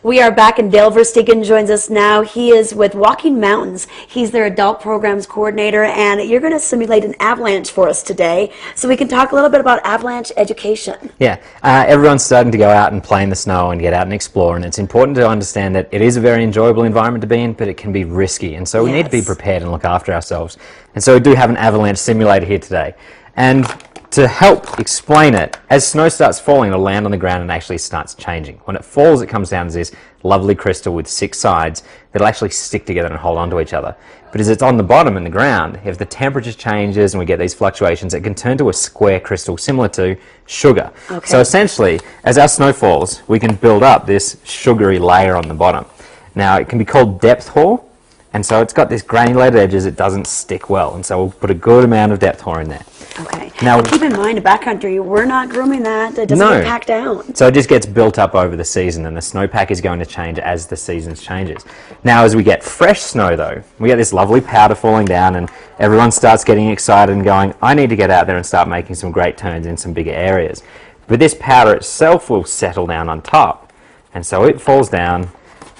We are back, and Dale Versteegen joins us now. He is with Walking Mountains. He's their adult programs coordinator, and you're going to simulate an avalanche for us today, so we can talk a little bit about avalanche education. Yeah, everyone's starting to go out and play in the snow and get out and explore, and it's important to understand that it is a very enjoyable environment to be in, but it can be risky, and so we need to be prepared and look after ourselves. And so we do have an avalanche simulator here today. And to help explain it, as snow starts falling, it'll land on the ground and actually starts changing. When it falls, it comes down as this lovely crystal with 6 sides that'll actually stick together and hold on to each other. But as it's on the bottom in the ground, if the temperature changes and we get these fluctuations, it can turn to a square crystal similar to sugar. Okay. So essentially, as our snow falls, we can build up this sugary layer on the bottom. Now, it can be called depth hoar, and so it's got these granulated edges. It doesn't stick well, and so we'll put a good amount of depth hoar in there. Okay. Now, keep in mind, in backcountry, we're not grooming that. It doesn't get packed down. So it just gets built up over the season, and the snowpack is going to change as the seasons changes. Now, as we get fresh snow, though, we get this lovely powder falling down, and everyone starts getting excited and going, I need to get out there and start making some great turns in some bigger areas. But this powder itself will settle down on top, and so it falls down,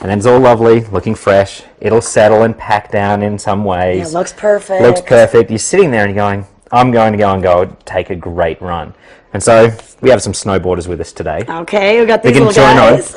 and then it's all lovely, looking fresh. It'll settle and pack down in some ways. Yeah, it looks perfect. Looks perfect. You're sitting there and you're going, I'm going to go and take a great run. And so we have some snowboarders with us today. Okay, we've got these little guys.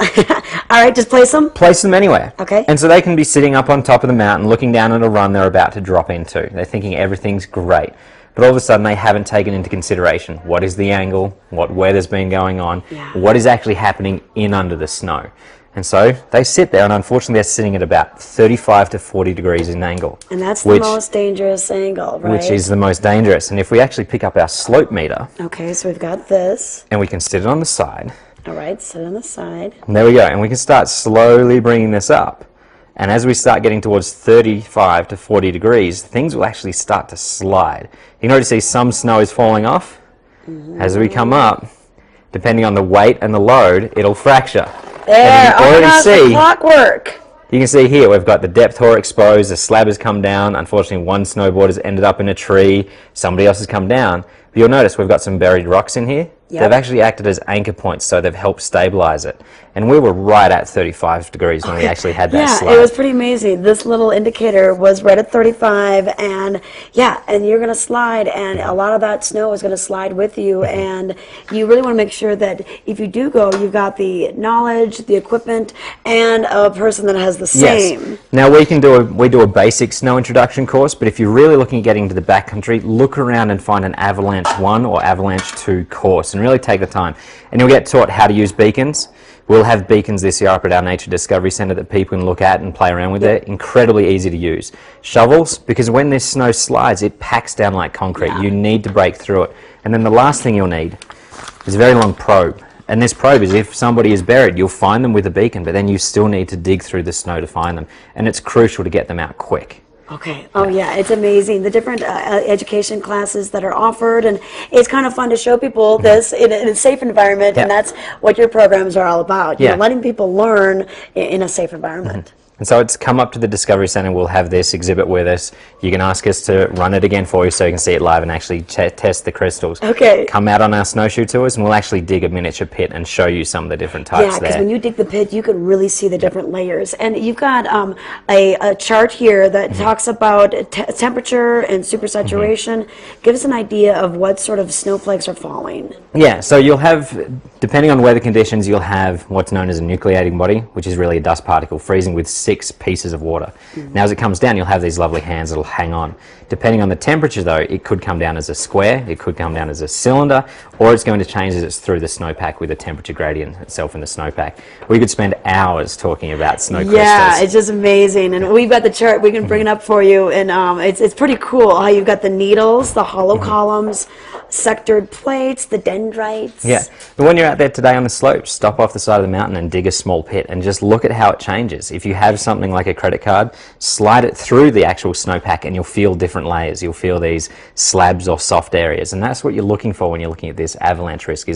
All right, just place them? Place them anywhere. Okay. And so they can be sitting up on top of the mountain, looking down at a run they're about to drop into. They're thinking everything's great. But all of a sudden they haven't taken into consideration what is the angle, what weather's been going on, what is actually happening in under the snow. And so they sit there, and unfortunately they're sitting at about 35 to 40 degrees in angle. And that's the most dangerous angle, right? Which is the most dangerous. And if we actually pick up our slope meter... Okay, so we've got this. And we can sit it on the side. All right, sit on the side. And there we go. And we can start slowly bringing this up. And as we start getting towards 35 to 40 degrees, things will actually start to slide. You can already see some snow is falling off. As we come up, depending on the weight and the load, it'll fracture. There, oh my gosh, the clockwork. You can see here we've got the depth hoar exposed, the slab has come down. Unfortunately, one snowboard has ended up in a tree, somebody else has come down. But you'll notice we've got some buried rocks in here. Yep. They've actually acted as anchor points, so they've helped stabilize it. And we were right at 35 degrees when we actually had that slide. Yeah, it was pretty amazing. This little indicator was right at 35, and and you're going to slide, and a lot of that snow is going to slide with you, and you really want to make sure that if you do go, you've got the knowledge, the equipment, and a person that has the same. Yes. Now we do a basic snow introduction course, but if you're really looking at getting to the backcountry, look around and find an Avalanche 1 or Avalanche 2 course, and really take the time. And you'll get taught how to use beacons. We'll have beacons this year up at our Nature Discovery Centre that people can look at and play around with. They're incredibly easy to use. Shovels, because when this snow slides, it packs down like concrete. You need to break through it. And then the last thing you'll need is a very long probe. And this probe is if somebody is buried, you'll find them with a beacon, but then you still need to dig through the snow to find them. And it's crucial to get them out quick. Okay. Oh, yeah. It's amazing. The different education classes that are offered, and it's kind of fun to show people this in a safe environment, and that's what your programs are all about. You know, letting people learn in a safe environment. And so it's come up to the Discovery Centre, we'll have this exhibit with us. You can ask us to run it again for you so you can see it live and actually test the crystals. Okay. Come out on our snowshoe tours and we'll actually dig a miniature pit and show you some of the different types there. Yeah, because when you dig the pit, you can really see the different layers. And you've got a chart here that talks about temperature and supersaturation. Give us an idea of what sort of snowflakes are falling. Yeah, so you'll have, depending on weather conditions, you'll have what's known as a nucleating body, which is really a dust particle freezing with 6 pieces of water. Now as it comes down, you'll have these lovely hands that'll hang on. Depending on the temperature though, it could come down as a square, it could come down as a cylinder, or it's going to change as it's through the snowpack with the temperature gradient itself in the snowpack. We could spend hours talking about snow crystals. Yeah, it's just amazing. And we've got the chart, we can bring it up for you, and it's pretty cool how you've got the needles, the hollow columns, sectored plates, the dendrites. Yeah, but when you're out there today on the slopes, stop off the side of the mountain and dig a small pit and just look at how it changes. If you have something like a credit card, slide it through the actual snowpack and you'll feel different layers. You'll feel these slabs or soft areas, and that's what you're looking for when you're looking at this avalanche risk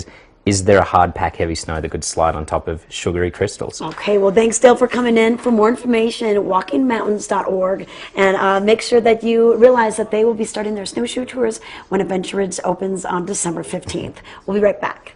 is there a hard pack heavy snow that could slide on top of sugary crystals? Okay, well thanks Dale for coming in. For more information, walkingmountains.org, and make sure that you realize that they will be starting their snowshoe tours when Adventure Ridge opens on December 15th. We'll be right back.